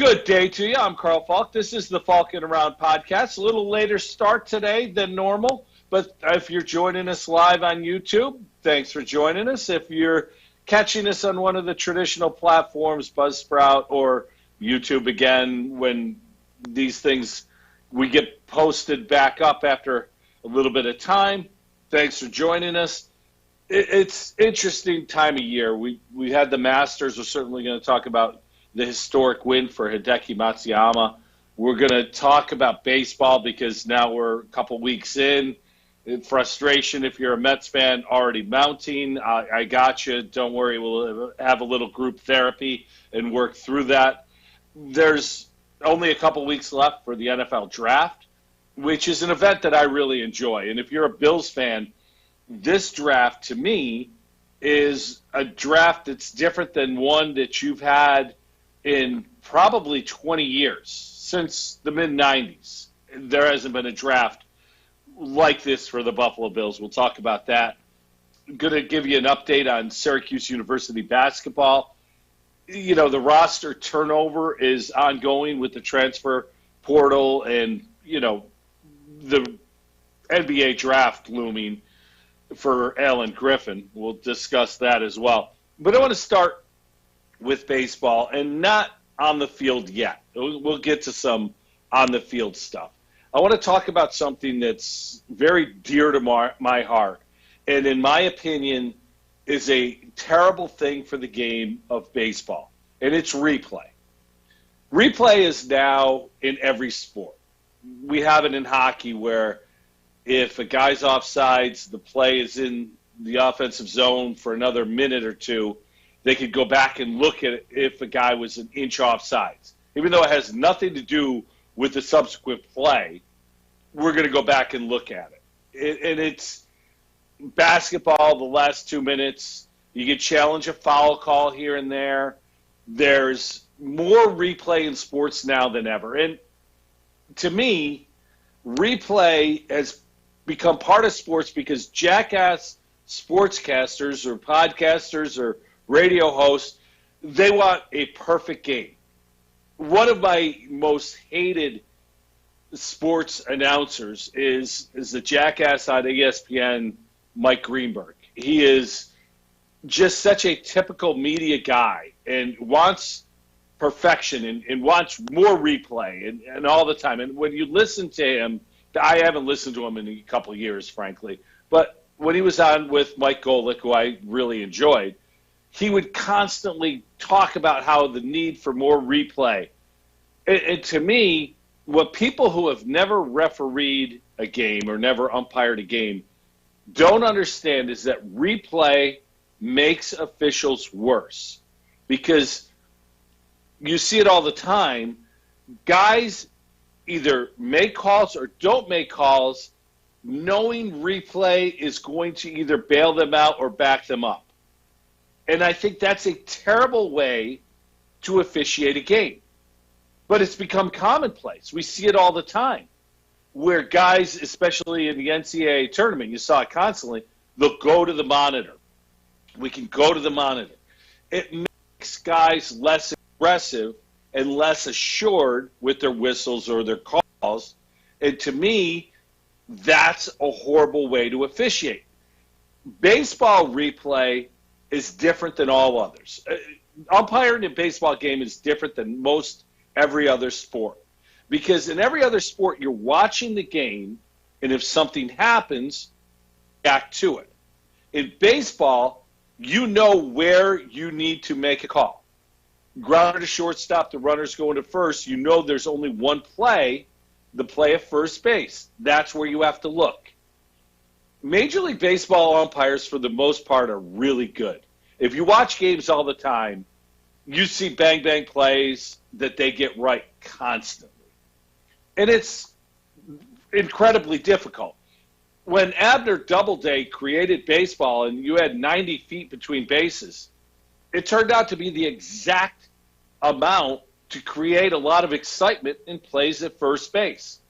Good day to you. I'm Carl Falk. This is the Falkin Around podcast. A little later start today than normal, but if you're joining us live on YouTube, thanks for joining us. If you're catching us on one of the traditional platforms, Buzzsprout or YouTube again, when these things, we get posted back up after a little bit of time, thanks for joining us. It's interesting time of year. We had the Masters. We're certainly going to talk about the historic win for Hideki Matsuyama. We're going to talk about baseball because now we're a couple weeks in. Frustration, if you're a Mets fan, already mounting. I got you. Don't worry. We'll have a little group therapy and work through that. There's only a couple weeks left for the NFL draft, which is an event that I really enjoy. And if you're a Bills fan, this draft, to me, is a draft that's different than one that you've had in probably 20 years, since the mid-'90s. There hasn't been a draft like this for the Buffalo Bills. We'll talk about that. I'm going to give you an update on Syracuse University basketball. You know, the roster turnover is ongoing with the transfer portal and, you know, the NBA draft looming for Alan Griffin. We'll discuss that as well. But I want to start with baseball, and not on the field yet. We'll get to some on-the-field stuff. I want to talk about something that's very dear to my heart, and in my opinion is a terrible thing for the game of baseball, and it's replay. Replay is now in every sport. We have it in hockey where if a guy's offsides, the play is in the offensive zone for another minute or two, they could go back and look at it if a guy was an inch offsides. Even though it has nothing to do with the subsequent play, we're going to go back and look at it. And it's basketball, the last 2 minutes. You can challenge a foul call here and there. There's more replay in sports now than ever. And to me, replay has become part of sports because jackass sportscasters or podcasters or radio hosts, they want a perfect game. One of my most hated sports announcers is the jackass on ESPN, Mike Greenberg. He is just such a typical media guy and wants perfection and wants more replay and all the time. And when you listen to him, I haven't listened to him in a couple of years, frankly, but when he was on with Mike Golick, who I really enjoyed, he would constantly talk about how the need for more replay. And to me, what people who have never refereed a game or never umpired a game don't understand is that replay makes officials worse. Because you see it all the time. Guys either make calls or don't make calls knowing replay is going to either bail them out or back them up. And I think that's a terrible way to officiate a game. But it's become commonplace. We see it all the time where guys, especially in the NCAA tournament, you saw it constantly, they'll go to the monitor. We can go to the monitor. It makes guys less aggressive and less assured with their whistles or their calls. And to me, that's a horrible way to officiate. Baseball replay is different than all others. Umpiring in a baseball game is different than most every other sport. Because in every other sport, you're watching the game, and if something happens, back to it. In baseball, you know where you need to make a call. Grounder to shortstop, the runner's going to first. You know there's only one play, the play at first base. That's where you have to look. Major League Baseball umpires, for the most part, are really good. If you watch games all the time, you see bang-bang plays that they get right constantly. And it's incredibly difficult. When Abner Doubleday created baseball and you had 90 feet between bases, it turned out to be the exact amount to create a lot of excitement in plays at first base.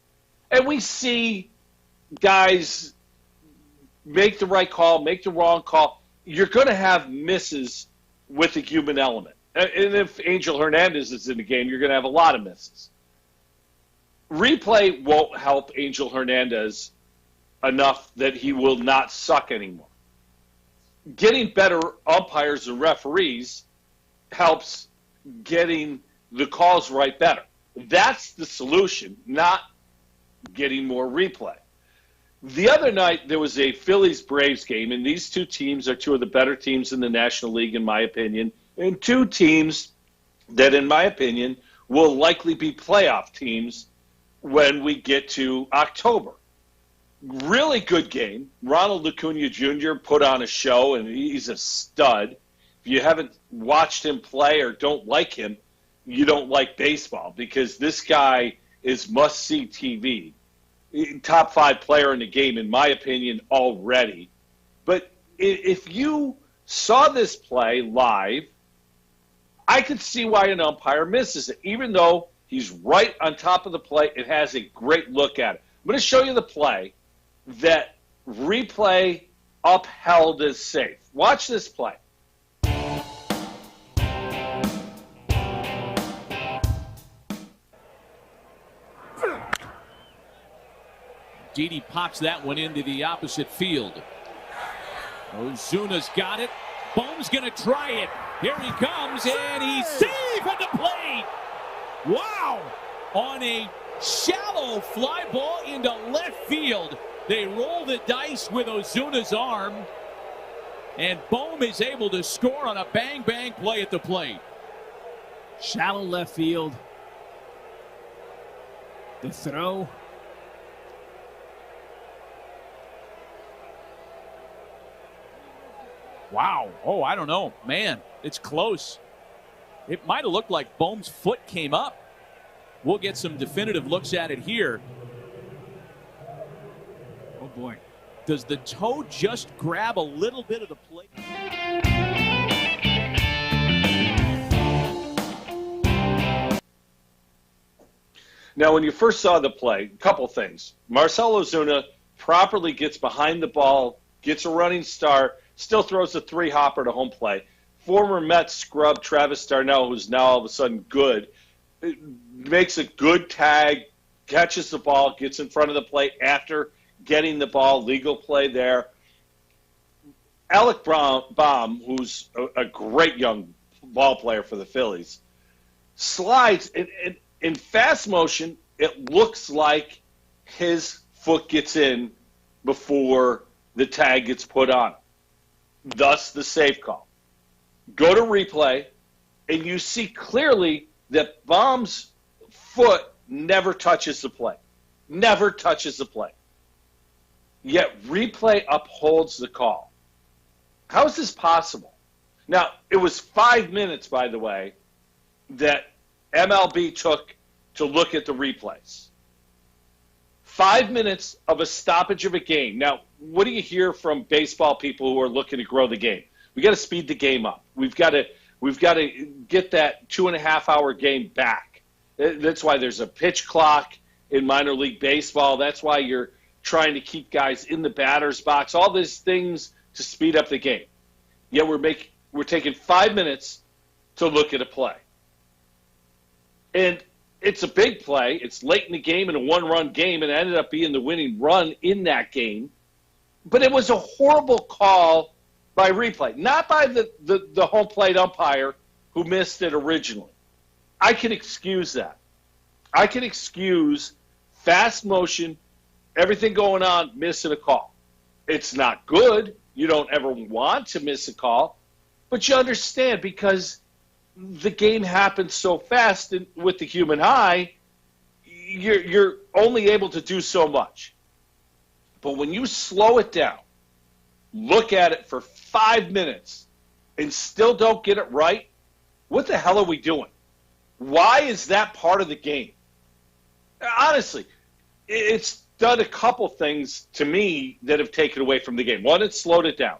And we see guys make the wrong call. You're going to have misses with the human element. And if Angel Hernandez is in the game, you're going to have a lot of misses. Replay won't help Angel Hernandez enough that he will not suck anymore. Getting better umpires and referees helps getting the calls right better. That's the solution, not getting more replay. The other night, there was a Phillies-Braves game, and these two teams are two of the better teams in the National League, in my opinion, and two teams that, in my opinion, will likely be playoff teams when we get to October. Really good game. Ronald Acuna Jr. put on a show, and he's a stud. If you haven't watched him play or don't like him, you don't like baseball, because this guy is must-see TV. Top 5 player in the game, in my opinion, already. But if you saw this play live, I could see why an umpire misses it, even though he's right on top of the plate and has a great look at it. I'm going to show you the play that replay upheld as safe. Watch this play. Didi pops that one into the opposite field. Ozuna's got it. Bohm's going to try it. Here he comes, and he's safe at the plate. Wow! On a shallow fly ball into left field. They roll the dice with Ozuna's arm, and Bohm is able to score on a bang-bang play at the plate. Shallow left field. The throw. Wow. Oh, I don't know. Man, it's close. It might have looked like Bohm's foot came up. We'll get some definitive looks at it here. Oh, boy. Does the toe just grab a little bit of the plate? Now, when you first saw the play, a couple things. Marcell Ozuna properly gets behind the ball, gets a running start, still throws a 3-hopper to home plate. Former Mets scrub Travis Darnell, who's now all of a sudden good, makes a good tag, catches the ball, gets in front of the plate after getting the ball, legal play there. Alec Baum, who's a great young ball player for the Phillies, slides, and in fast motion, it looks like his foot gets in before the tag gets put on. Thus, the safe call. Go to replay, and you see clearly that Baum's foot never touches the plate. Never touches the plate. Yet replay upholds the call. How is this possible? Now, it was 5 minutes, by the way, that MLB took to look at the replays. 5 minutes of a stoppage of a game. Now, what do you hear from baseball people who are looking to grow the game? We got to speed the game up. We've got to get that 2.5-hour game back. That's why there's a pitch clock in minor league baseball. That's why you're trying to keep guys in the batter's box. All these things to speed up the game. Yet we're taking 5 minutes to look at a play. And it's a big play. It's late in the game in a 1-run game, and it ended up being the winning run in that game. But it was a horrible call by replay, not by the home plate umpire who missed it originally. I can excuse that. I can excuse fast motion, everything going on, missing a call. It's not good. You don't ever want to miss a call, but you understand because the game happens so fast, and with the human eye, you're only able to do so much. But when you slow it down, look at it for 5 minutes, and still don't get it right, what the hell are we doing? Why is that part of the game? Honestly, it's done a couple things to me that have taken away from the game. One, it's slowed it down.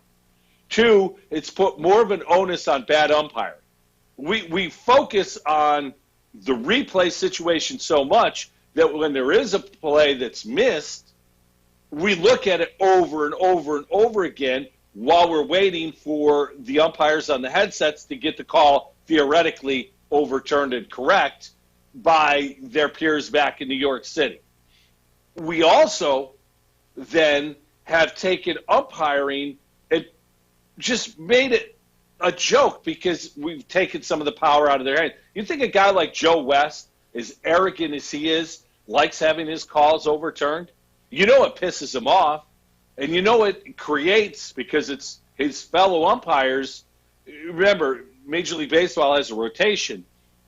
Two, it's put more of an onus on bad umpiring. We focus on the replay situation so much that when there is a play that's missed, we look at it over and over and over again while we're waiting for the umpires on the headsets to get the call theoretically overturned and correct by their peers back in New York City. We also then have taken umpiring and just made it a joke because we've taken some of the power out of their hands. You think a guy like Joe West, as arrogant as he is, likes having his calls overturned? You know it pisses him off, and you know it creates, because it's his fellow umpires. Remember, Major League Baseball has a rotation.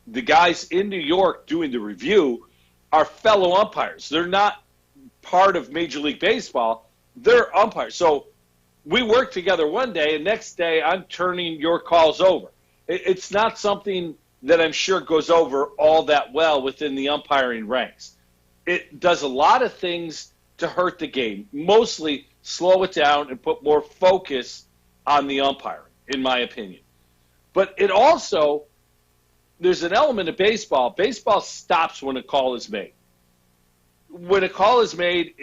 The guys in New York doing the review are fellow umpires. They're not part of Major League Baseball. They're umpires. So we work together one day, and next day I'm turning your calls over. It's not something that I'm sure goes over all that well within the umpiring ranks. It does a lot of things to hurt the game, mostly slow it down and put more focus on the umpiring, in my opinion. But it also, there's an element of baseball. Baseball stops when a call is made. When a call is made,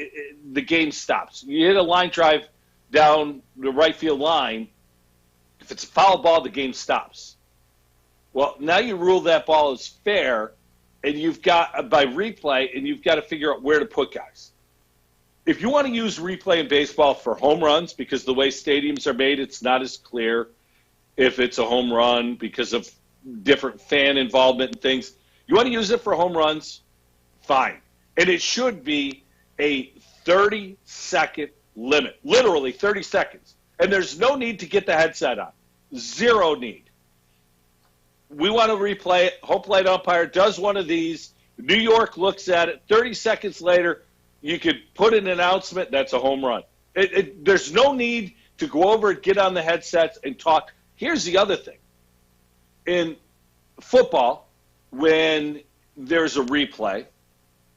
the game stops. You hit a line drive down the right field line. If it's a foul ball, the game stops. Well, now you rule that ball is fair, and you've got, by replay, and you've got to figure out where to put guys. If you want to use replay in baseball for home runs, because the way stadiums are made, it's not as clear if it's a home run because of different fan involvement and things. You want to use it for home runs? Fine. And it should be a 30-second limit, literally 30 seconds. And there's no need to get the headset on. Zero need. We want to replay it. Home plate umpire does one of these. New York looks at it. 30 seconds later, you could put an announcement, that's a home run. There's no need to go over and get on the headsets and talk. Here's the other thing. In football, when there's a replay,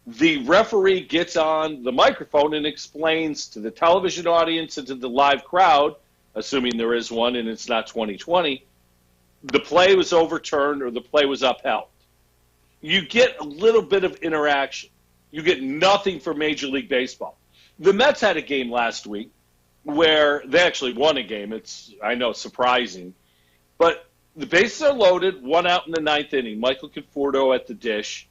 the referee gets on the microphone and explains to the television audience and to the live crowd, assuming there is one and it's not 2020, the play was overturned or the play was upheld. You get a little bit of interaction. You get nothing for Major League Baseball. The Mets had a game last week where they actually won a game. It's, I know, surprising. But the bases are loaded, one out in the ninth inning. Michael Conforto at the dish.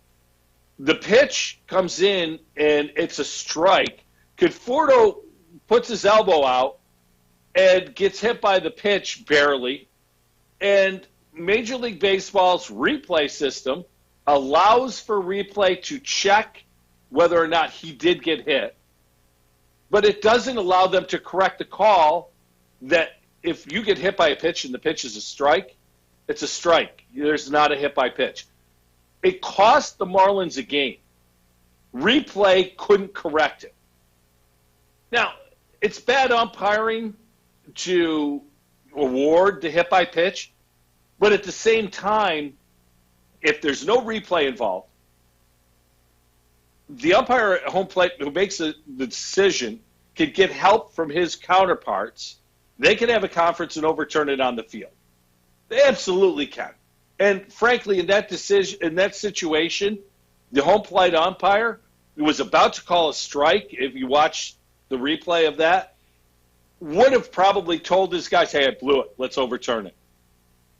The pitch comes in, and it's a strike. Conforto puts his elbow out and gets hit by the pitch barely. And Major League Baseball's replay system allows for replay to check whether or not he did get hit. But it doesn't allow them to correct the call that if you get hit by a pitch and the pitch is a strike, it's a strike. There's not a hit by pitch. It cost the Marlins a game. Replay couldn't correct it. Now, it's bad umpiring to award the hit by pitch, but at the same time, if there's no replay involved, the umpire at home plate who makes the decision can get help from his counterparts. They can have a conference and overturn it on the field. They absolutely can. And frankly, in that decision, in that situation, the home plate umpire who was about to call a strike, if you watch the replay of that, would have probably told his guys, hey, I blew it. Let's overturn it.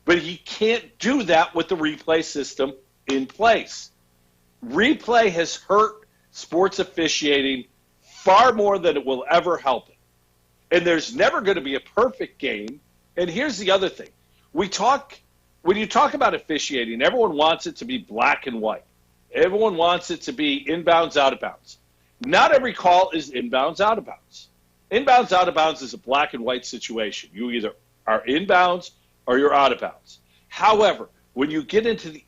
But he can't do that with the replay system in place. Replay has hurt sports officiating far more than it will ever help it. And there's never going to be a perfect game. And here's the other thing. When you talk about officiating, everyone wants it to be black and white. Everyone wants it to be inbounds, out of bounds. Not every call is inbounds, out of bounds. Inbounds, out of bounds is a black and white situation. You either are inbounds or you're out of bounds. However, when you get into the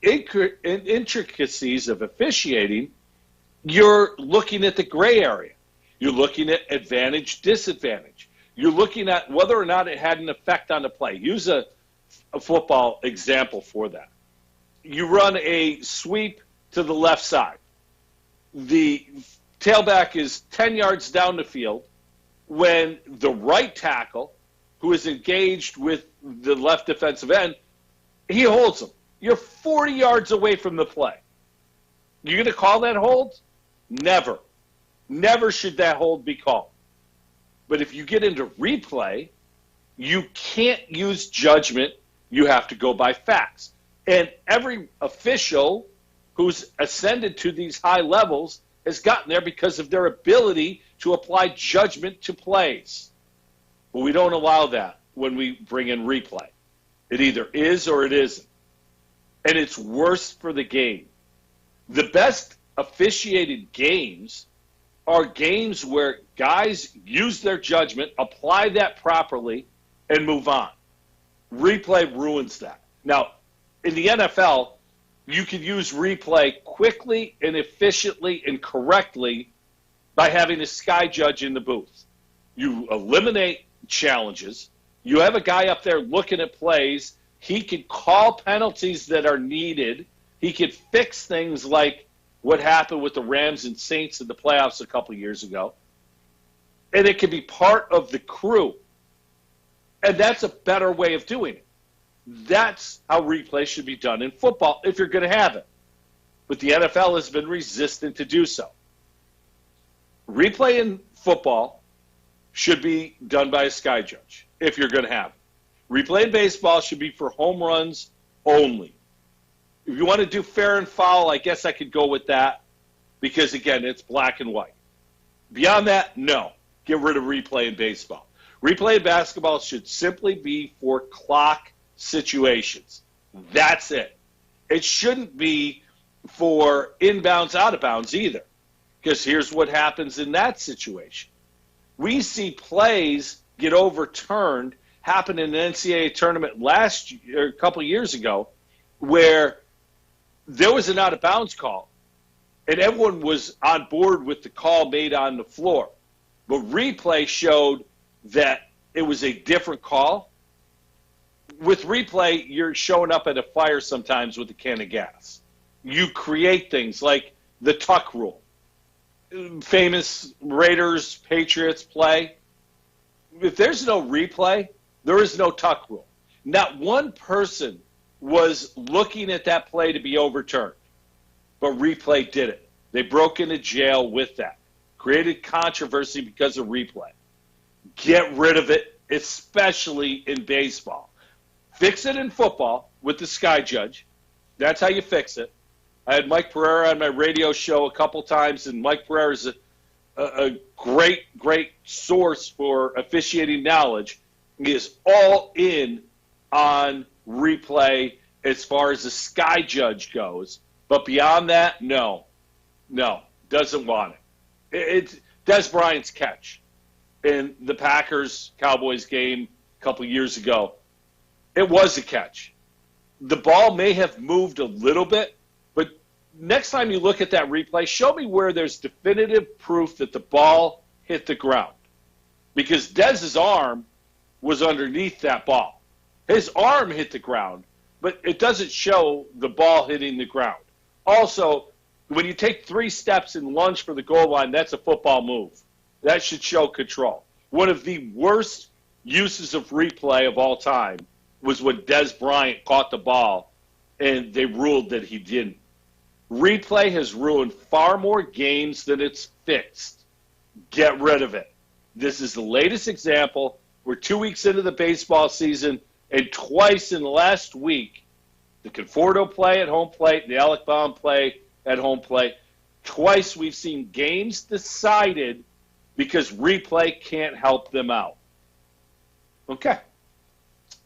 intricacies of officiating, you're looking at the gray area. You're looking at advantage, disadvantage. You're looking at whether or not it had an effect on the play. Use a football example for that. You run a sweep to the left side. The tailback is 10 yards down the field when the right tackle, who is engaged with the left defensive end, he holds him. You're 40 yards away from the play. You're going to call that hold? Never. Never should that hold be called. But if you get into replay, you can't use judgment. You have to go by facts. And every official who's ascended to these high levels has gotten there because of their ability to apply judgment to plays. But we don't allow that when we bring in replay. It either is or it isn't. And it's worse for the game. The best officiated games are games where guys use their judgment, apply that properly, and move on. Replay ruins that. Now, in the NFL, you can use replay quickly and efficiently and correctly by having a sky judge in the booth. You eliminate challenges. You have a guy up there looking at plays. He can call penalties that are needed. He can fix things like what happened with the Rams and Saints in the playoffs a couple years ago. And it can be part of the crew. And that's a better way of doing it. That's how replay should be done in football if you're going to have it. But the NFL has been resistant to do so. Replay in football should be done by a sky judge if you're going to have it. Replay in baseball should be for home runs only. If you want to do fair and foul, I guess I could go with that because, again, it's black and white. Beyond that, no. Get rid of replay in baseball. Replay in basketball should simply be for clock situations. That's it. It shouldn't be for inbounds, out of bounds either, because here's what happens in that situation. We see plays get overturned happen in an NCAA tournament last year, a couple of years ago, where there was an out-of-bounds call, and everyone was on board with the call made on the floor. But replay showed that it was a different call. With replay, you're showing up at a fire sometimes with a can of gas. You create things like the tuck rule. Famous Raiders, Patriots play. If there's no replay, there is no tuck rule. Not one person was looking at that play to be overturned, but replay did it. They broke into jail with that. Created controversy because of replay. Get rid of it, especially in baseball. Fix it in football with the sky judge. That's how you fix it. I had Mike Pereira on my radio show a couple times, and Mike Pereira is a great source for officiating knowledge. He is all in on replay as far as the sky judge goes. But beyond that, no, doesn't want it. It's Des Bryant's catch in the Packers-Cowboys game a couple years ago. It was a catch. The ball may have moved a little bit, but next time you look at that replay, show me where there's definitive proof that the ball hit the ground. Because Dez's arm was underneath that ball. His arm hit the ground, but it doesn't show the ball hitting the ground. Also, when you take 3 steps and lunge for the goal line, that's a football move. That should show control. One of the worst uses of replay of all time was when Des Bryant caught the ball and they ruled that he didn't. Replay has ruined far more games than it's fixed. Get rid of it. This is the latest example. We're 2 weeks into the baseball season, and twice in the last week, the Conforto play at home plate and the Alec Baum play at home plate, twice we've seen games decided because replay can't help them out. Okay.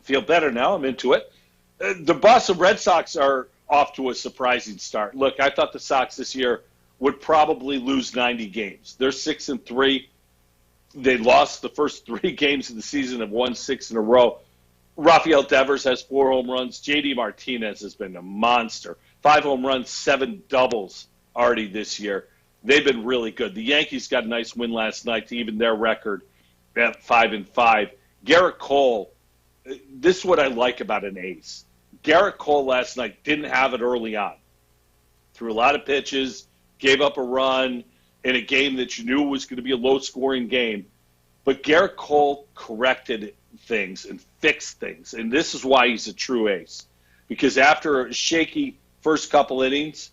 Feel better now. I'm into it. The Boston Red Sox are off to a surprising start. Look, I thought the Sox this year would probably lose 90 games. They're 6-3. They lost the first 3 games of the season, have won 6 in a row. Rafael Devers has 4 home runs. J.D. Martinez has been a monster. 5 home runs, 7 doubles already this year. They've been really good. The Yankees got a nice win last night to even their record at 5-5. Garrett Cole, this is what I like about an ace. Garrett Cole last night didn't have it early on. Threw a lot of pitches, gave up a run in a game that you knew was going to be a low-scoring game. But Garrett Cole corrected things and fixed things, and this is why he's a true ace. Because after a shaky first couple innings,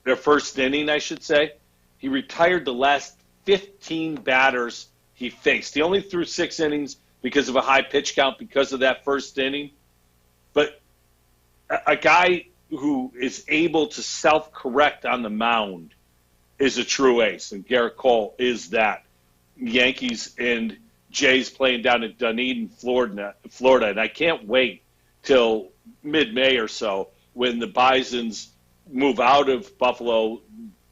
their first inning, I should say, he retired the last 15 batters he faced. He only threw 6 innings because of a high pitch count because of that first inning. But a guy who is able to self-correct on the mound is a true ace, and Garrett Cole is that. Yankees and Jays playing down in Dunedin, Florida, and I can't wait till mid-May or so when the Bisons move out of Buffalo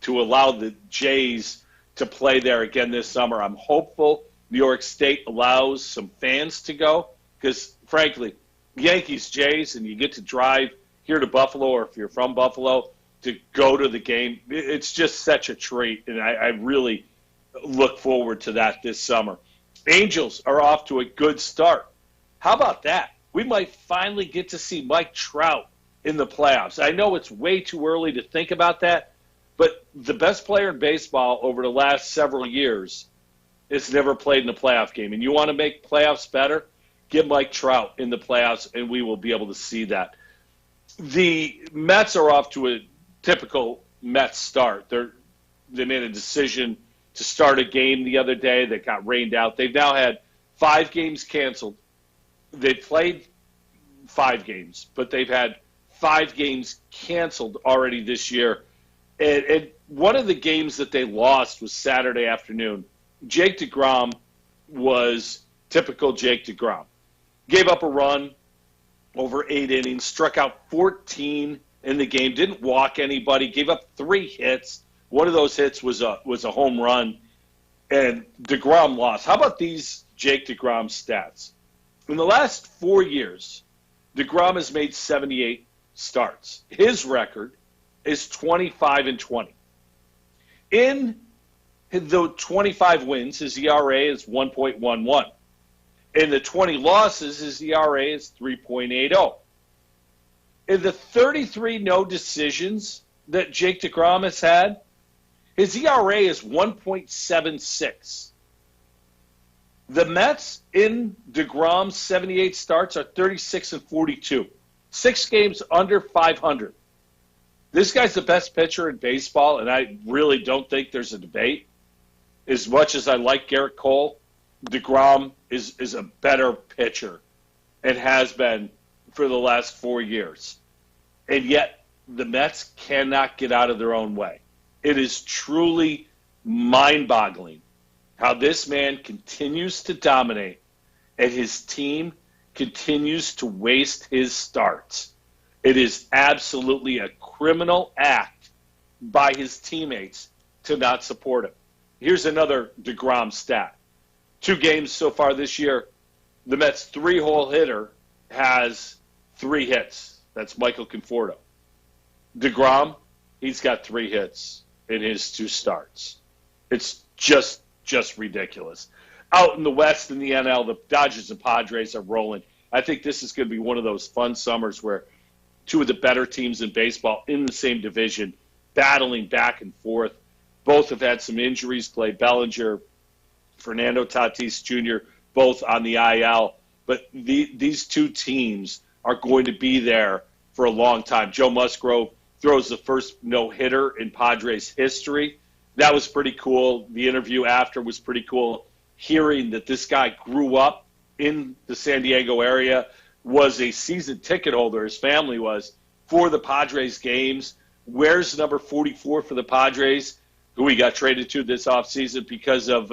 to allow the Jays to play there again this summer. I'm hopeful New York State allows some fans to go because, frankly, Yankees, Jays, and you get to drive here to Buffalo, or if you're from Buffalo, to go to the game. It's just such a treat, and I really look forward to that this summer. Angels are off to a good start. How about that? We might finally get to see Mike Trout in the playoffs. I know it's way too early to think about that, but the best player in baseball over the last several years has never played in a playoff game. And you want to make playoffs better? Get Mike Trout in the playoffs, and we will be able to see that. The Mets are off to a typical Mets start. They made a decision to start a game the other day that got rained out. They've now had 5 games canceled. They've played 5 games, but they've had 5 games canceled already this year. And one of the games that they lost was Saturday afternoon. Jake DeGrom was typical Jake DeGrom. Gave up a run over 8 innings, struck out 14 in the game, didn't walk anybody, gave up 3 hits. One of those hits was a home run, and DeGrom lost. How about these Jake DeGrom stats? In the last 4 years, DeGrom has made 78 starts. His record is 25-20. In the 25 wins, his ERA is 1.11. In the 20 losses, his ERA is 3.80. In the 33 no decisions that Jake DeGrom has had, his ERA is 1.76. The Mets in DeGrom's 78 starts are 36-42. 6 games under 500. This guy's the best pitcher in baseball, and I really don't think there's a debate. As much as I like Garrett Cole, DeGrom is a better pitcher and has been for the last 4 years. And yet the Mets cannot get out of their own way. It is truly mind-boggling how this man continues to dominate and his team continues to waste his starts. It is absolutely a criminal act by his teammates to not support him. Here's another DeGrom stat. 2 games so far this year, the Mets' 3-hole hitter has 3 hits. That's Michael Conforto. DeGrom, he's got 3 hits in his 2 starts. It's just ridiculous. Out in the West in the NL, the Dodgers and Padres are rolling. I think this is going to be one of those fun summers where 2 of the better teams in baseball in the same division, battling back and forth. Both have had some injuries. Clay Bellinger, Fernando Tatis Jr., both on the IL. But these 2 teams are going to be there for a long time. Joe Musgrove throws the first no-hitter in Padres history. That was pretty cool. The interview after was pretty cool. Hearing that this guy grew up in the San Diego area, was a season ticket holder, his family was, for the Padres games, wears number 44 for the Padres, who he got traded to this offseason because of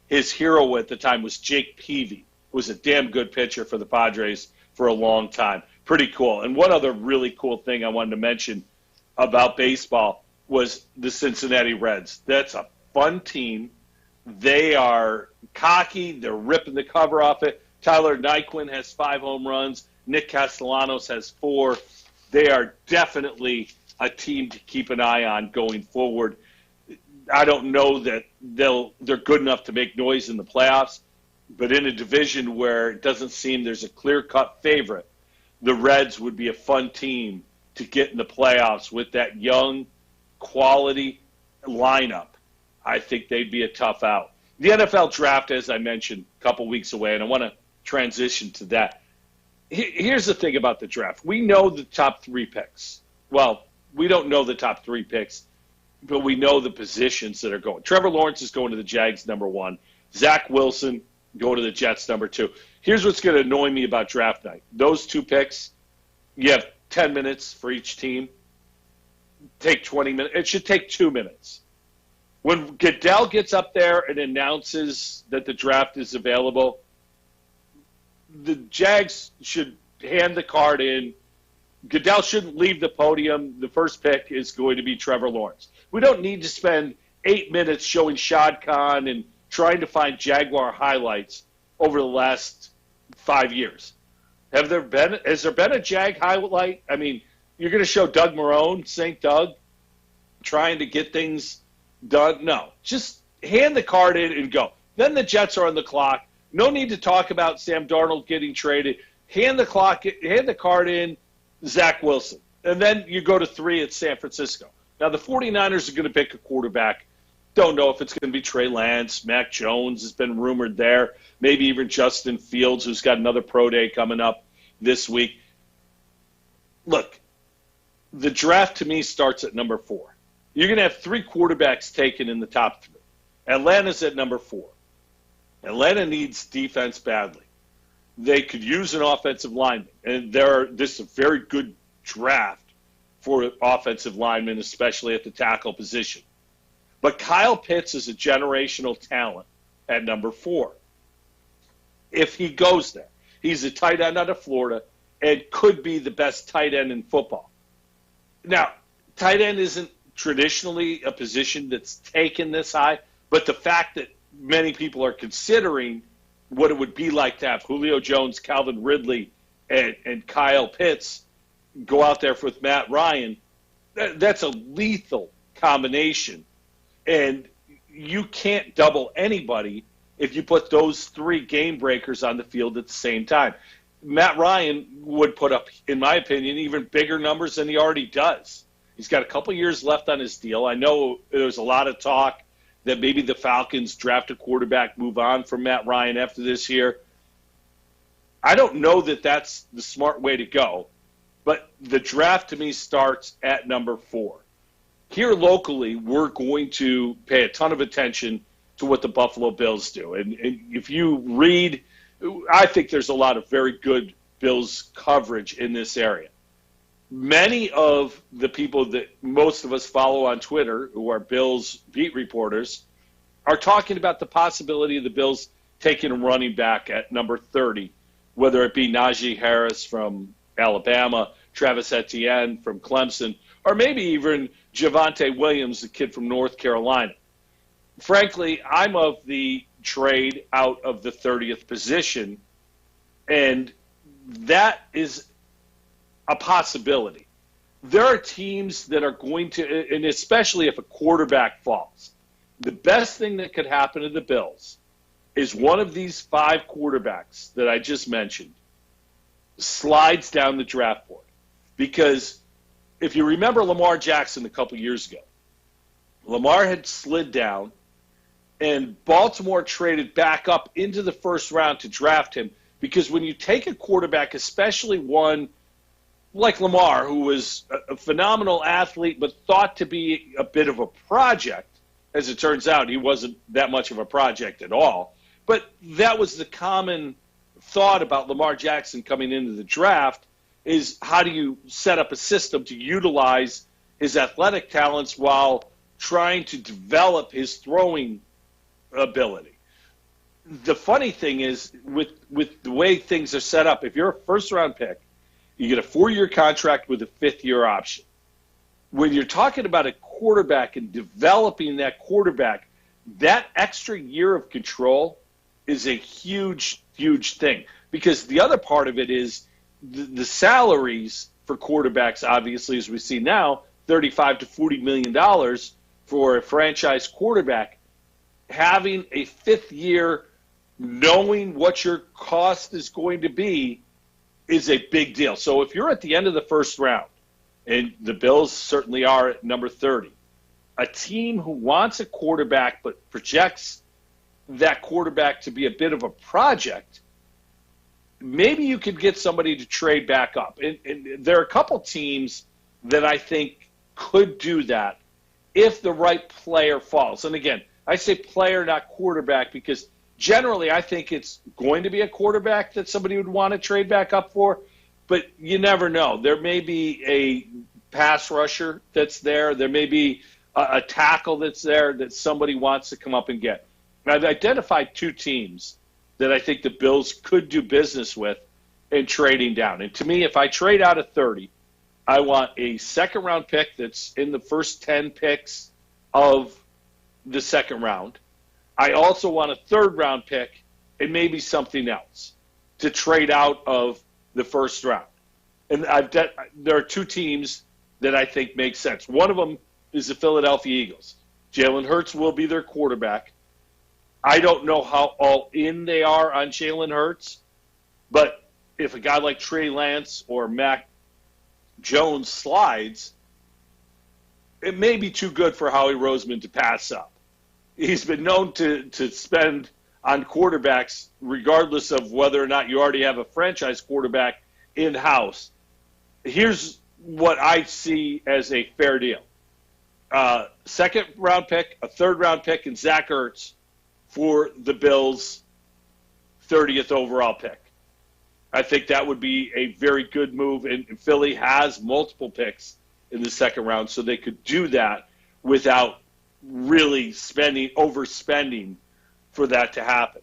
his hero at the time was Jake Peavy, who was a damn good pitcher for the Padres for a long time. Pretty cool. And one other really cool thing I wanted to mention about baseball was the Cincinnati Reds. That's a fun team. They are cocky. They're ripping the cover off it. Tyler Nyquin has 5 home runs. Nick Castellanos has 4. They are definitely a team to keep an eye on going forward. I don't know that they're good enough to make noise in the playoffs, but in a division where it doesn't seem there's a clear-cut favorite, the Reds would be a fun team to get in the playoffs with that young, quality lineup. I think they'd be a tough out. The NFL draft, as I mentioned, a couple weeks away, and I want to transition to that. Here's the thing about the draft. We know the top 3 picks. Well, we don't know the top 3 picks, but we know the positions that are going. Trevor Lawrence is going to the Jags, number 1. Zach Wilson going to the Jets, number 2. Here's what's going to annoy me about draft night. Those 2 picks, you have 10 minutes for each team. Take 20 minutes. It should take 2 minutes. When Goodell gets up there and announces that the draft is available, the Jags should hand the card in. Goodell shouldn't leave the podium. The first pick is going to be Trevor Lawrence. We don't need to spend 8 minutes showing Shad Khan and trying to find Jaguar highlights over the last 5 years. Has there been a Jag highlight? I mean, you're going to show Doug Marrone, St. Doug, trying to get things done? No. Just hand the card in and go. Then the Jets are on the clock. No need to talk about Sam Darnold getting traded. Hand the card in, Zach Wilson. And then you go to 3 at San Francisco. Now, the 49ers are going to pick a quarterback. Don't know if it's going to be Trey Lance. Mac Jones has been rumored there. Maybe even Justin Fields, who's got another pro day coming up this week. Look, the draft to me starts at number 4. You're going to have 3 quarterbacks taken in the top 3. Atlanta's at number 4. Atlanta needs defense badly. They could use an offensive lineman. And this is a very good draft for offensive linemen, especially at the tackle position. But Kyle Pitts is a generational talent at number 4. If he goes there, he's a tight end out of Florida and could be the best tight end in football. Now, tight end isn't traditionally a position that's taken this high, but the fact that many people are considering what it would be like to have Julio Jones, Calvin Ridley, and Kyle Pitts go out there with Matt Ryan, that's a lethal combination. And you can't double anybody if you put those 3 game breakers on the field at the same time. Matt Ryan would put up, in my opinion, even bigger numbers than he already does. He's got a couple years left on his deal. I know there's a lot of talk that maybe the Falcons draft a quarterback, move on from Matt Ryan after this year. I don't know that that's the smart way to go, but the draft to me starts at number 4. Here locally, we're going to pay a ton of attention to what the Buffalo Bills do. And if you read, I think there's a lot of very good Bills coverage in this area. Many of the people that most of us follow on Twitter, who are Bills beat reporters, are talking about the possibility of the Bills taking a running back at number 30, whether it be Najee Harris from Alabama, Travis Etienne from Clemson, or maybe even Javonte Williams, the kid from North Carolina. Frankly, I'm of the trade out of the 30th position, and that is a possibility. There are teams that are going to, and especially if a quarterback falls, the best thing that could happen to the Bills is one of these 5 quarterbacks that I just mentioned slides down the draft board. Because if you remember Lamar Jackson a couple years ago, Lamar had slid down, and Baltimore traded back up into the first round to draft him, because when you take a quarterback, especially one like Lamar, who was a phenomenal athlete but thought to be a bit of a project, as it turns out, he wasn't that much of a project at all. But that was the common thought about Lamar Jackson coming into the draft, is how do you set up a system to utilize his athletic talents while trying to develop his throwing ability. The funny thing is, with the way things are set up, if you're a first-round pick, you get a 4-year contract with a 5th-year option. When you're talking about a quarterback and developing that quarterback, that extra year of control is a huge, huge thing. Because the other part of it is the salaries for quarterbacks, obviously, as we see now, $35 to $40 million for a franchise quarterback. Having a 5th year, knowing what your cost is going to be, is a big deal. So if you're at the end of the first round, and the Bills certainly are at number 30, a team who wants a quarterback but projects that quarterback to be a bit of a project, maybe you could get somebody to trade back up. And there are a couple teams that I think could do that if the right player falls. And again, I say player, not quarterback, because generally I think it's going to be a quarterback that somebody would want to trade back up for. but you never know. There may be a pass rusher that's there. There may be a tackle that's there that somebody wants to come up and get. And I've identified 2 teams that I think the Bills could do business with in trading down. And to me, if I trade out of 30, I want a second-round pick that's in the first 10 picks of the second round. I also want a third-round pick and maybe something else to trade out of the first round. And there are 2 teams that I think make sense. One of them is the Philadelphia Eagles. Jalen Hurts will be their quarterback. I don't know how all in they are on Jalen Hurts, but if a guy like Trey Lance or Mac Jones slides, it may be too good for Howie Roseman to pass up. He's been known to spend on quarterbacks, regardless of whether or not you already have a franchise quarterback in-house. Here's what I see as a fair deal. Second-round pick, a third-round pick, and Zach Ertz for the Bills' 30th overall pick. I think that would be a very good move, and Philly has multiple picks in the second round, so they could do that without really overspending for that to happen.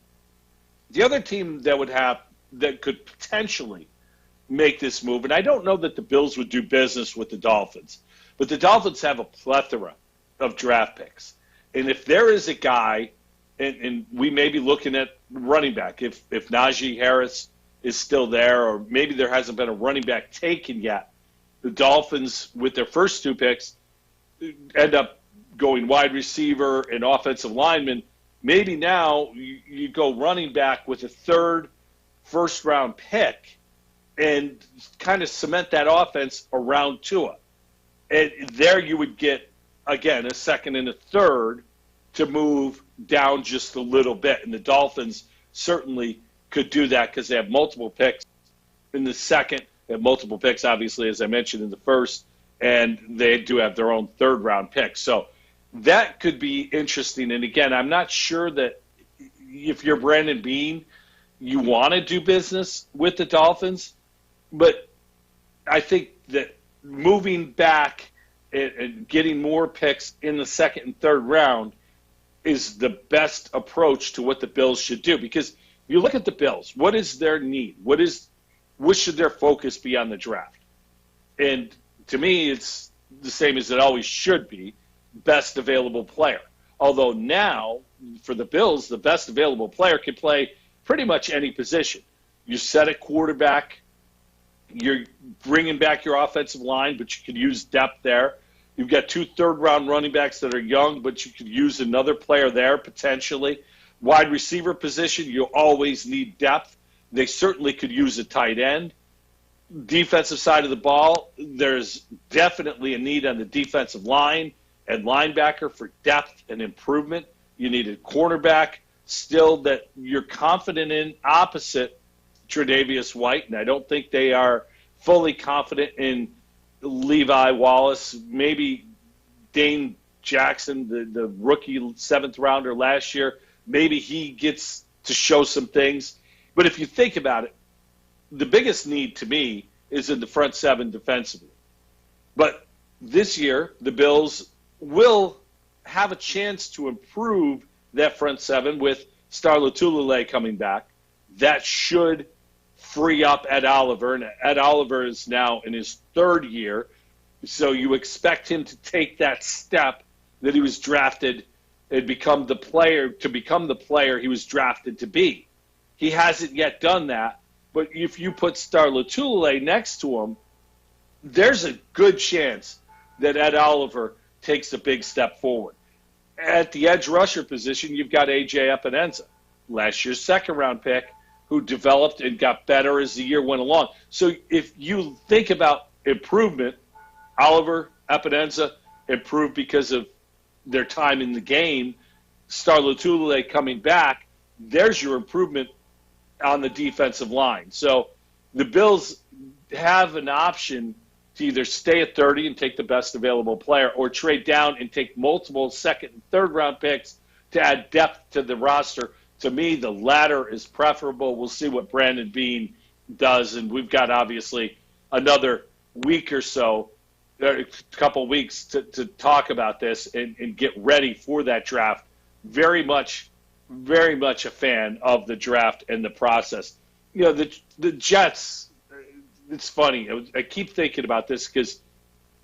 The other team that could potentially make this move, and I don't know that the Bills would do business with the Dolphins, but the Dolphins have a plethora of draft picks. And if there is a guy, and we may be looking at running back, if Najee Harris is still there, or maybe there hasn't been a running back taken yet, the Dolphins, with their first 2 picks, end up going wide receiver and offensive lineman. Maybe now you go running back with a third first-round pick and kind of cement that offense around Tua. And there you would get, again, a second and a third to move down just a little bit. And the Dolphins certainly could do that because they have multiple picks in the second. They have multiple picks, obviously, as I mentioned, in the first. And they do have their own third-round pick. So that could be interesting. And, again, I'm not sure that if you're Brandon Beane, you want to do business with the Dolphins. But I think that moving back and getting more picks in the second and third round is the best approach to what the Bills should do. Because you look at the Bills, what is their need? What should their focus be on the draft? And to me, it's the same as it always should be, best available player. Although now, for the Bills, the best available player can play pretty much any position. You set a quarterback, you're bringing back your offensive line, but you could use depth there. You've got 2 third-round running backs that are young, but you could use another player there potentially. Wide receiver position, you always need depth. They certainly could use a tight end. Defensive side of the ball, there's definitely a need on the defensive line and linebacker for depth and improvement. You need a cornerback still that you're confident in opposite Tre'Davious White, and I don't think they are fully confident in Levi Wallace. Maybe Dane Jackson, the rookie 7th rounder last year, maybe he gets to show some things. But if you think about it, the biggest need to me is in the front 7 defensively. But this year, the Bills will have a chance to improve that front 7 with Star Lotulelei coming back. That should free up Ed Oliver, and Ed Oliver is now in his 3rd year, so you expect him to take that step that he was drafted and become the player he was drafted to be. He hasn't yet done that, but if you put Star Lotulelei next to him, there's a good chance that Ed Oliver takes a big step forward. At the edge rusher position, you've got A.J. Epinesa, last year's 2nd-round pick, who developed and got better as the year went along. So if you think about improvement, Oliver, Epinesa improved because of their time in the game. Star Lotulelei coming back, there's your improvement on the defensive line. So the Bills have an option to either stay at 30 and take the best available player or trade down and take multiple 2nd and 3rd round picks to add depth to the roster. To me, the latter is preferable. We'll see what Brandon Beane does, and we've got, obviously, another week or so, a couple weeks to talk about this and get ready for that draft. Very much a fan of the draft and the process. You know, the Jets, it's funny. I keep thinking about this because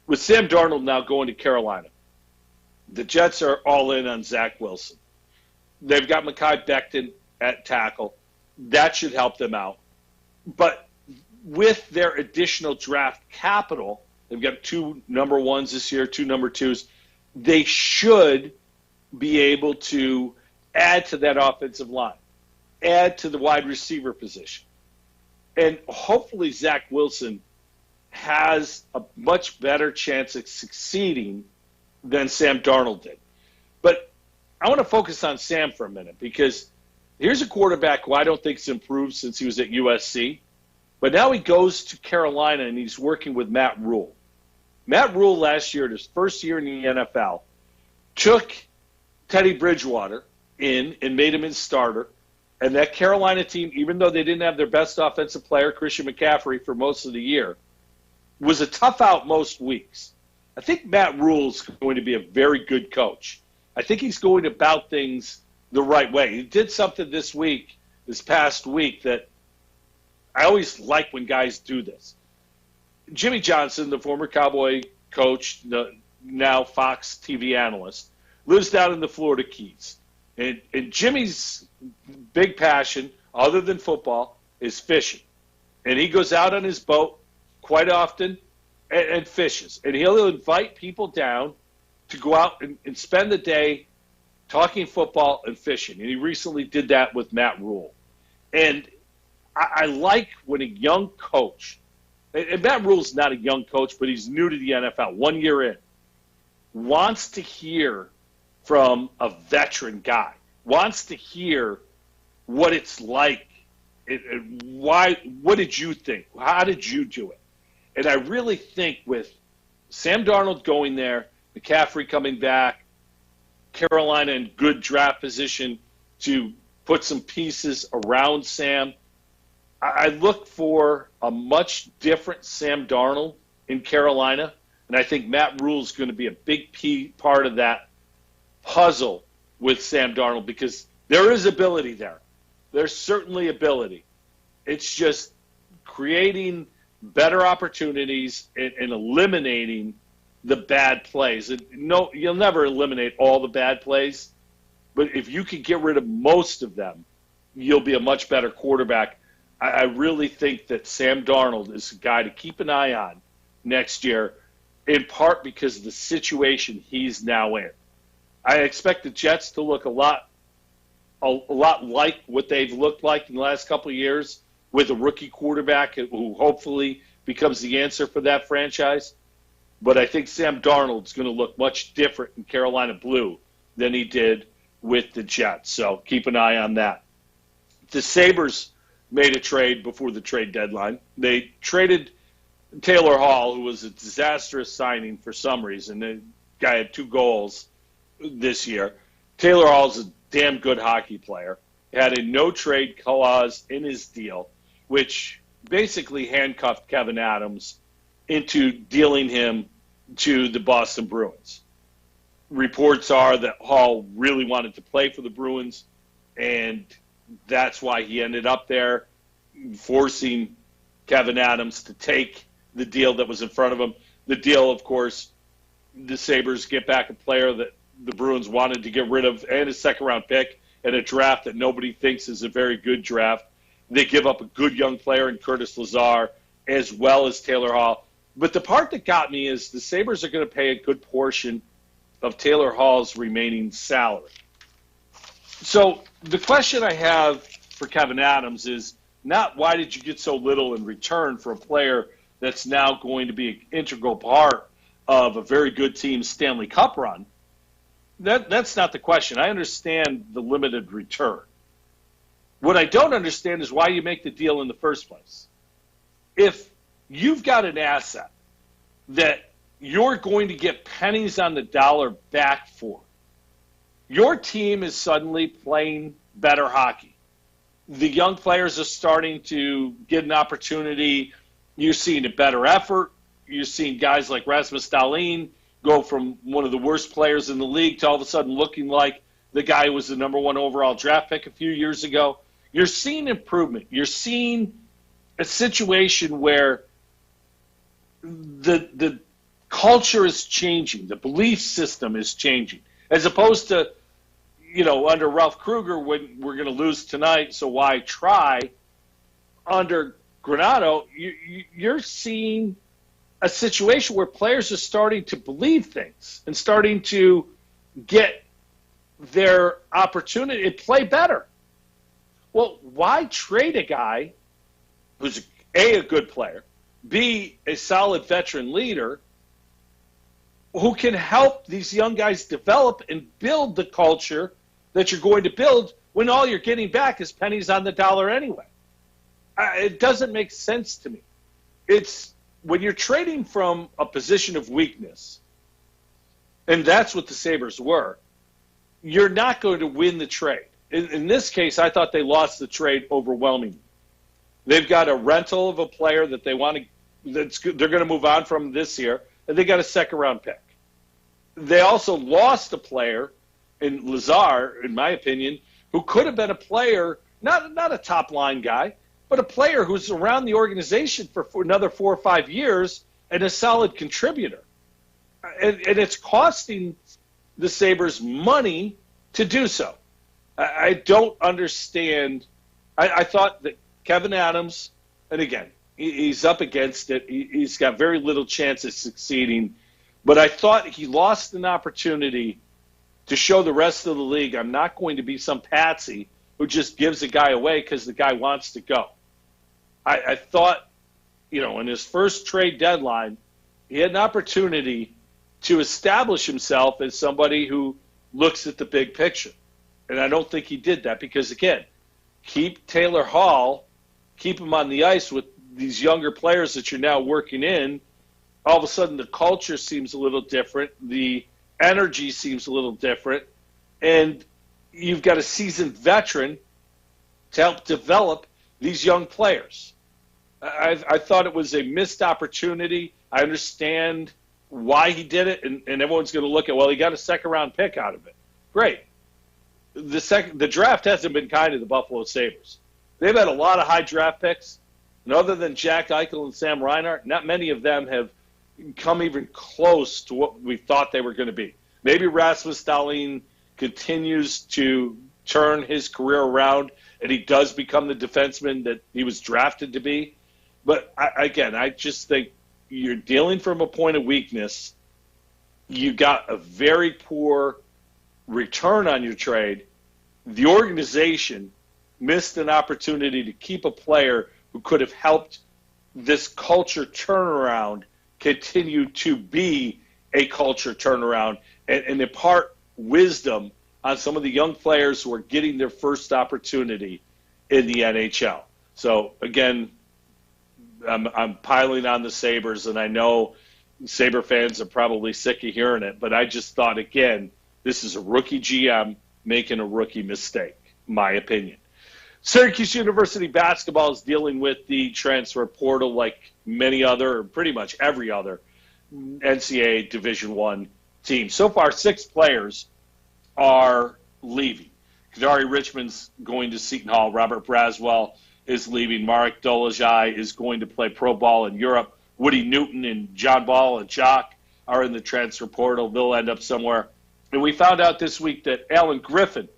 with Sam Darnold now going to Carolina, the Jets are all in on Zach Wilson. They've got Mekhi Becton at tackle. That should help them out. But with their additional draft capital, they've got 2 number 1s this year, 2 number 2s. They should be able to add to that offensive line, add to the wide receiver position. And hopefully Zach Wilson has a much better chance of succeeding than Sam Darnold did. But I want to focus on Sam for a minute because here's a quarterback who I don't think has improved since he was at USC. But now he goes to Carolina and he's working with Matt Rule. Matt Rule last year, his first year in the NFL, took Teddy Bridgewater in and made him his starter. And that Carolina team, even though they didn't have their best offensive player, Christian McCaffrey, for most of the year, was a tough out most weeks. I think Matt Rule's going to be a very good coach. I think he's going about things the right way. He did something this past week, that I always like when guys do this. Jimmy Johnson, the former Cowboy coach, now Fox TV analyst, lives down in the Florida Keys. And Jimmy's big passion, other than football, is fishing. And he goes out on his boat quite often and fishes. And he'll invite people down to go out and spend the day talking football and fishing. And he recently did that with Matt Rule. And I like when a young coach, and Matt Rule's not a young coach, but he's new to the NFL, 1 year in, wants to hear from a veteran guy, wants to hear what it's like, why, what did you think? How did you do it? And I really think with Sam Darnold going there, McCaffrey coming back, Carolina in good draft position to put some pieces around Sam, I look for a much different Sam Darnold in Carolina, and I think Matt Rule is going to be a big part of that puzzle with Sam Darnold because there is ability there. There's certainly ability. It's just creating better opportunities and eliminating the bad plays. No, you'll never eliminate all the bad plays, but if you can get rid of most of them, you'll be a much better quarterback. I really think that Sam Darnold is a guy to keep an eye on next year, in part because of the situation he's now in. I expect the Jets to look a lot like what they've looked like in the last couple of years with a rookie quarterback who hopefully becomes the answer for that franchise. But I think Sam Darnold's going to look much different in Carolina blue than he did with the Jets. So keep an eye on that. The Sabres made a trade before the trade deadline. They traded Taylor Hall, who was a disastrous signing for some reason. The guy had 2 goals this year. Taylor Hall's a damn good hockey player. He had a no-trade clause in his deal, which basically handcuffed Kevyn Adams into dealing him to the Boston Bruins. Reports are that Hall really wanted to play for the Bruins, and that's why he ended up there, forcing Kevyn Adams to take the deal that was in front of him. The deal, of course, the Sabres get back a player that the Bruins wanted to get rid of and a second-round pick and a draft that nobody thinks is a very good draft. They give up a good young player in Curtis Lazar as well as Taylor Hall. But the part that got me is the Sabres are going to pay a good portion of Taylor Hall's remaining salary. So the question I have for Kevyn Adams is not why did you get so little in return for a player that's now going to be an integral part of a very good team's Stanley Cup run. That's not the question. I understand the limited return. What I don't understand is why you make the deal in the first place. If you've got an asset that you're going to get pennies on the dollar back for, your team is suddenly playing better hockey. The young players are starting to get an opportunity You're seeing a better effort. You're seeing guys like Rasmus Dahlin go from one of the worst players in the league to all of a sudden looking like the guy who was the number 1 overall draft pick a few years ago. You're seeing improvement. You're seeing a situation where the culture is changing. The belief system is changing. As opposed to, under Ralph Kruger, when we're going to lose tonight, so why try? Under Granato, you're seeing a situation where players are starting to believe things and starting to get their opportunity and play better. Well, why trade a guy who's A, a good player, B, a solid veteran leader who can help these young guys develop and build the culture that you're going to build when all you're getting back is pennies on the dollar anyway? It doesn't make sense to me. It's when you're trading from a position of weakness, and that's what the Sabres were, you're not going to win the trade. In this case, I thought they lost the trade overwhelmingly. They've got a rental of a player that they want to, they're going to move on from this year, and they got a second-round pick. They also lost a player in Lazar, in my opinion, who could have been a player, not a top-line guy, but a player who's around the organization for another 4 or 5 years and a solid contributor. And it's costing the Sabres money to do so. I don't understand. I thought that Kevyn Adams, and again, he's up against it. He's got very little chance of succeeding. But I thought he lost an opportunity to show the rest of the league, I'm not going to be some patsy who just gives a guy away because the guy wants to go. I thought, in his first trade deadline, he had an opportunity to establish himself as somebody who looks at the big picture. And I don't think he did that because, again, keep Taylor Hall, keep him on the ice with these younger players that you're now working in. All of a sudden, the culture seems a little different. The energy seems a little different. And you've got a seasoned veteran to help develop these young players. I thought it was a missed opportunity. I understand why he did it, and everyone's going to look at, well, he got a second-round pick out of it. Great. The draft hasn't been kind to the Buffalo Sabres. They've had a lot of high draft picks, and other than Jack Eichel and Sam Reinhart, not many of them have come even close to what we thought they were going to be. Maybe Rasmus Dahlin continues to turn his career around, and he does become the defenseman that he was drafted to be. But, I just think you're dealing from a point of weakness. You got a very poor return on your trade. The organization missed an opportunity to keep a player who could have helped this culture turnaround continue to be a culture turnaround and impart wisdom on some of the young players who are getting their first opportunity in the NHL. So, again, I'm piling on the Sabres, and I know Sabre fans are probably sick of hearing it, but I just thought, again, this is a rookie GM making a rookie mistake, my opinion. Syracuse University basketball is dealing with the transfer portal like many other, or pretty much every other NCAA Division I team. So far, 6 players are leaving. Kadari Richmond's going to Seton Hall. Robert Braswell is leaving. Marek Dolezaj is going to play pro ball in Europe. Woody Newton and John Ball and Jock are in the transfer portal. They'll end up somewhere. And we found out this week that Alan Griffin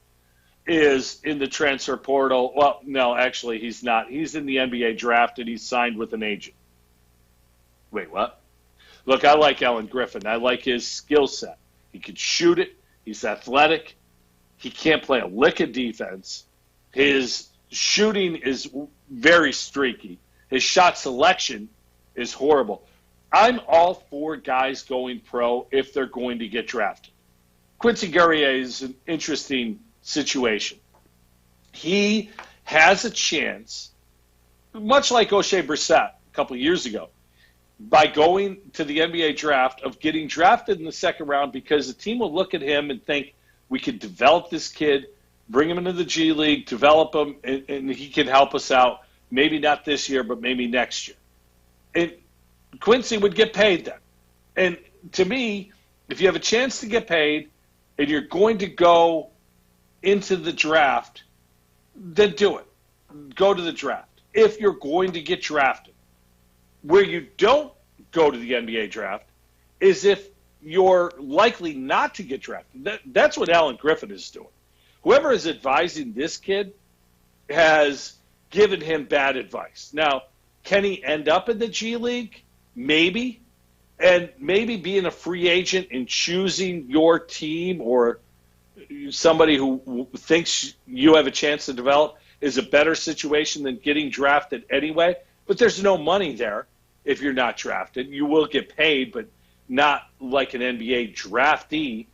is in the transfer portal. Well, no, actually he's not. He's in the NBA draft, and he's signed with an agent. Wait, what? Look, I like Alan Griffin. I like his skill set. He can shoot it. He's athletic. He can't play a lick of defense. His shooting is very streaky. His shot selection is horrible. I'm all for guys going pro if they're going to get drafted. Quincy Guerrier is an interesting situation. He has a chance, much like O'Shea Brissett a couple of years ago, by going to the NBA draft, of getting drafted in the second round because the team will look at him and think, we could develop this kid, bring him into the G League, develop him, and he can help us out, maybe not this year, but maybe next year. And Quincy would get paid then. And to me, if you have a chance to get paid and you're going to go into the draft, then do it. Go to the draft. If you're going to get drafted, where you don't go to the NBA draft is if you're likely not to get drafted. That's what Alan Griffin is doing. Whoever is advising this kid has given him bad advice. Now, can he end up in the G League? Maybe. And maybe being a free agent and choosing your team or somebody who thinks you have a chance to develop is a better situation than getting drafted anyway. But there's no money there if you're not drafted. You will get paid, but not like an NBA draftee.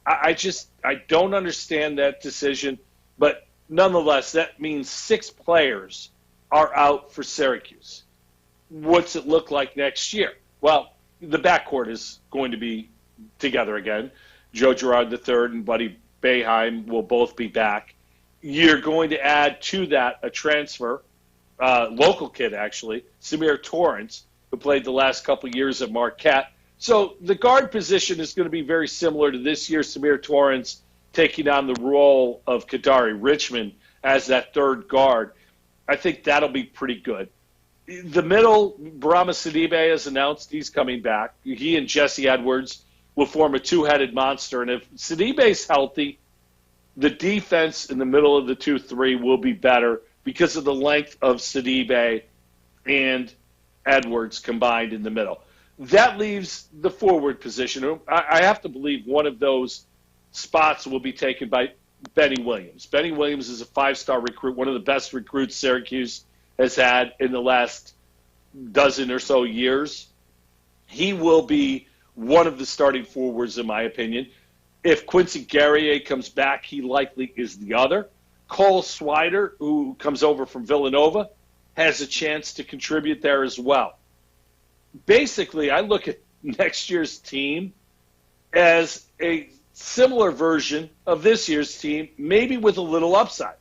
I don't understand that decision. But nonetheless, that means 6 players are out for Syracuse. What's it look like next year? Well, the backcourt is going to be together again. Joe Girard III and Buddy Boeheim will both be back. You're going to add to that a transfer, local kid actually, Samir Torrance, who played the last couple years at Marquette. So the guard position is going to be very similar to this year. Samir Torrance taking on the role of Kadari Richmond as that third guard. I think that'll be pretty good. The middle, Barama Sidibe has announced he's coming back. He and Jesse Edwards will form a two-headed monster. And if Sidibe's healthy, the defense in the middle of the 2-3 will be better because of the length of Sidibe and Edwards combined in the middle. That leaves the forward position. I have to believe one of those spots will be taken by Benny Williams. Benny Williams is a 5-star recruit, one of the best recruits Syracuse has had in the last dozen or so years. He will be one of the starting forwards, in my opinion. If Quincy Guerrier comes back, he likely is the other. Cole Swider, who comes over from Villanova, has a chance to contribute there as well. Basically, I look at next year's team as a similar version of this year's team, maybe with a little upside.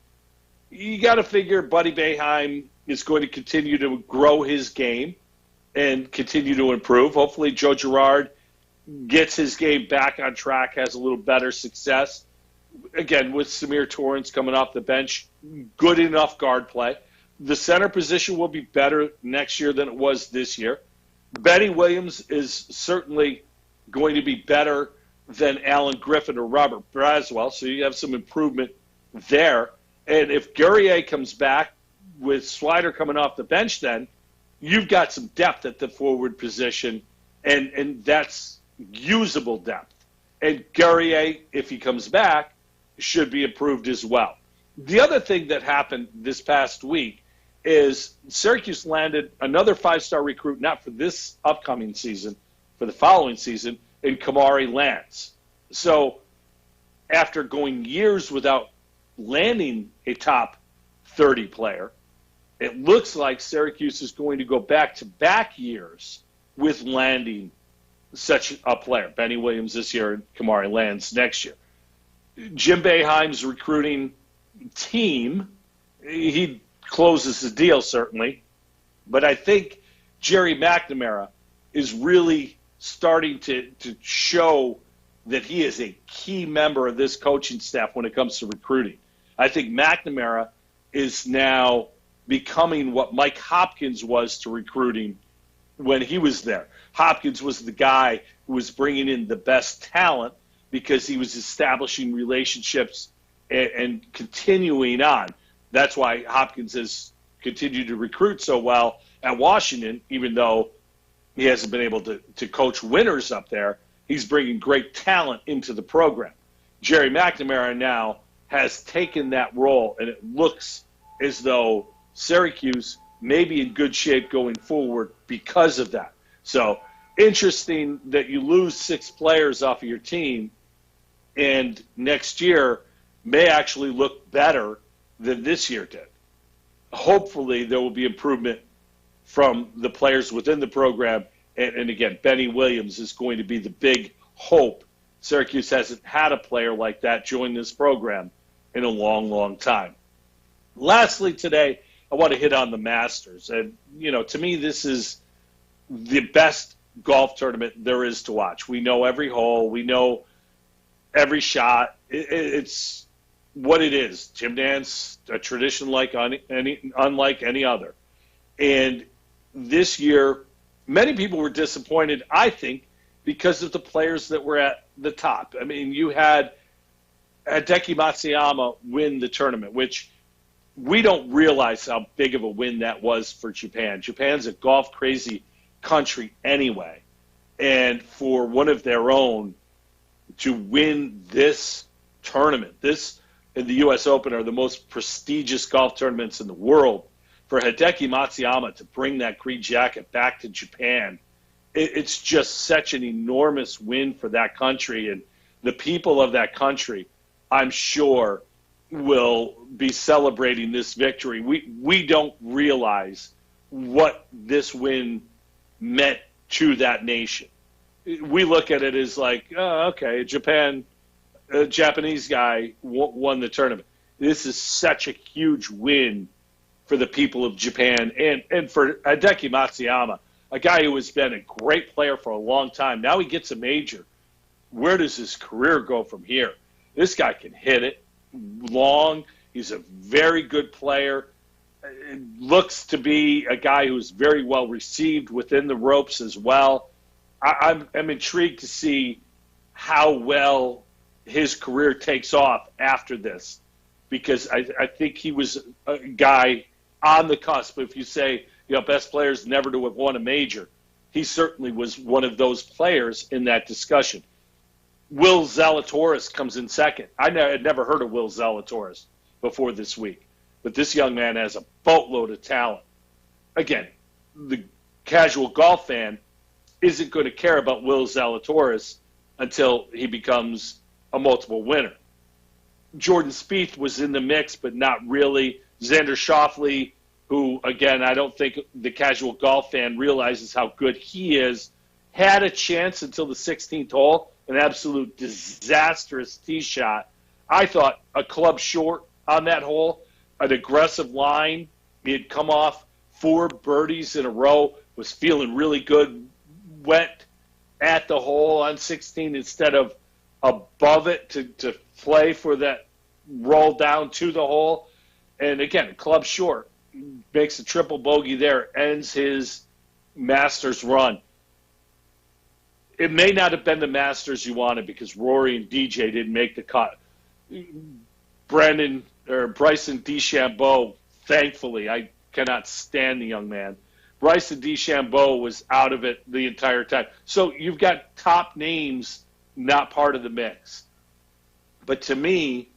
You got to figure Buddy Boeheim is going to continue to grow his game and continue to improve. Hopefully Joe Girard gets his game back on track, has a little better success. Again, with Samir Torrance coming off the bench, good enough guard play. The center position will be better next year than it was this year. Benny Williams is certainly going to be better than Alan Griffin or Robert Braswell, so you have some improvement there. And if Guerrier comes back with Swider coming off the bench, then you've got some depth at the forward position, and that's usable depth. And Guerrier, if he comes back, should be improved as well. The other thing that happened this past week is Syracuse landed another 5-star recruit, not for this upcoming season, for the following season, in Kamari Lance. So after going years without landing a top 30 player, it looks like Syracuse is going to go back-to-back years with landing such a player. Benny Williams this year and Kamari Lance next year. Jim Boeheim's recruiting team, he closes the deal certainly, but I think Jerry McNamara is really starting to show that he is a key member of this coaching staff when it comes to recruiting. I think McNamara is now becoming what Mike Hopkins was to recruiting when he was there. Hopkins was the guy who was bringing in the best talent because he was establishing relationships and continuing on. That's why Hopkins has continued to recruit so well at Washington, even though he hasn't been able to coach winners up there. He's bringing great talent into the program. Jerry McNamara now has taken that role, and it looks as though Syracuse may be in good shape going forward because of that. So interesting that you lose 6 players off of your team, and next year may actually look better than this year did. Hopefully there will be improvement from the players within the program. And again, Benny Williams is going to be the big hope. Syracuse hasn't had a player like that join this program in a long, long time. Lastly today, I want to hit on the Masters. And, to me, this is the best golf tournament there is to watch. We know every hole. We know every shot. It's what it is. Jim Nantz, a tradition unlike any other. And this year, many people were disappointed, I think, because of the players that were at the top. I mean, you had Hideki Matsuyama win the tournament, which we don't realize how big of a win that was for Japan. Japan's a golf-crazy country anyway. And for one of their own to win this tournament, this and the U.S. Open are the most prestigious golf tournaments in the world. For Hideki Matsuyama to bring that green jacket back to Japan, it's just such an enormous win for that country. And the people of that country, I'm sure, will be celebrating this victory. We don't realize what this win meant to that nation. We look at it as like, oh, okay, a Japanese guy won the tournament. This is such a huge win for the people of Japan and for Hideki Matsuyama, a guy who has been a great player for a long time. Now he gets a major. Where does his career go from here? This guy can hit it long. He's a very good player. It looks to be a guy who's very well received within the ropes as well. I'm intrigued to see how well his career takes off after this, because I think he was a guy on the cusp. If you say, best players never to have won a major, he certainly was one of those players in that discussion. Will Zalatoris comes in second. I had never heard of Will Zalatoris before this week, but this young man has a boatload of talent. Again, the casual golf fan isn't going to care about Will Zalatoris until he becomes a multiple winner. Jordan Spieth was in the mix, but not really. Xander Schauffele, who, again, I don't think the casual golf fan realizes how good he is, had a chance until the 16th hole, an absolute disastrous tee shot. I thought a club short on that hole, an aggressive line. He had come off 4 birdies in a row, was feeling really good, went at the hole on 16 instead of above it to play for that roll down to the hole. And again, club short, makes a triple bogey there, ends his Masters run. It may not have been the Masters you wanted because Rory and DJ didn't make the cut. Bryson DeChambeau, thankfully, I cannot stand the young man. Bryson DeChambeau was out of it the entire time. So you've got top names not part of the mix. But to me,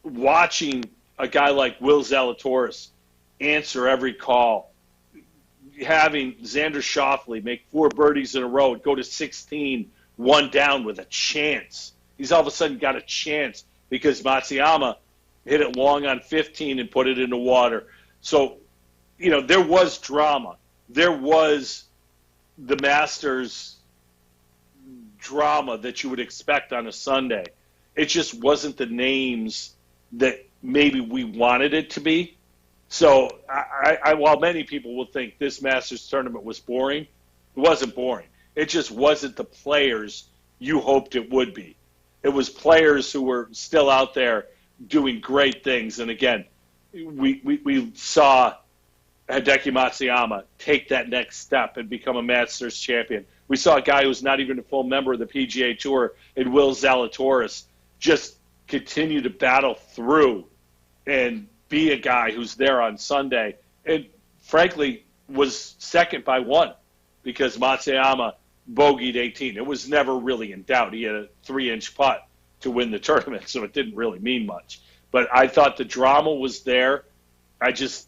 watching a guy like Will Zalatoris answer every call, having Xander Schauffele make 4 birdies in a row and go to 16, 1 down with a chance. He's all of a sudden got a chance because Matsuyama hit it long on 15 and put it in the water. So, there was drama. There was the Masters drama that you would expect on a Sunday. It just wasn't the names that maybe we wanted it to be. So while many people will think this Masters tournament was boring, it wasn't boring. It just wasn't the players you hoped it would be. It was players who were still out there doing great things. And again, we saw Hideki Matsuyama take that next step and become a Masters champion. We saw a guy who's not even a full member of the PGA Tour, and Will Zalatoris, just continue to battle through and be a guy who's there on Sunday. And frankly, was second by 1 because Matsuyama bogeyed 18. It was never really in doubt. He had a 3-inch putt to win the tournament, so it didn't really mean much. But I thought the drama was there. I just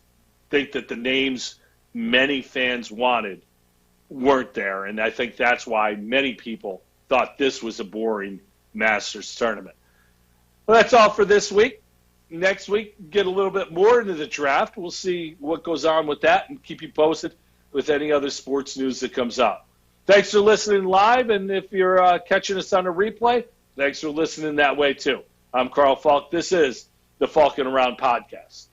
think that the names many fans wanted weren't there, and I think that's why many people thought this was a boring Masters tournament. Well, that's all for this week. Next week, get a little bit more into the draft. We'll see what goes on with that and keep you posted with any other sports news that comes out. Thanks for listening live, and if you're catching us on a replay, thanks for listening that way too. I'm Carl Falk. This is the Falkin Around Podcast.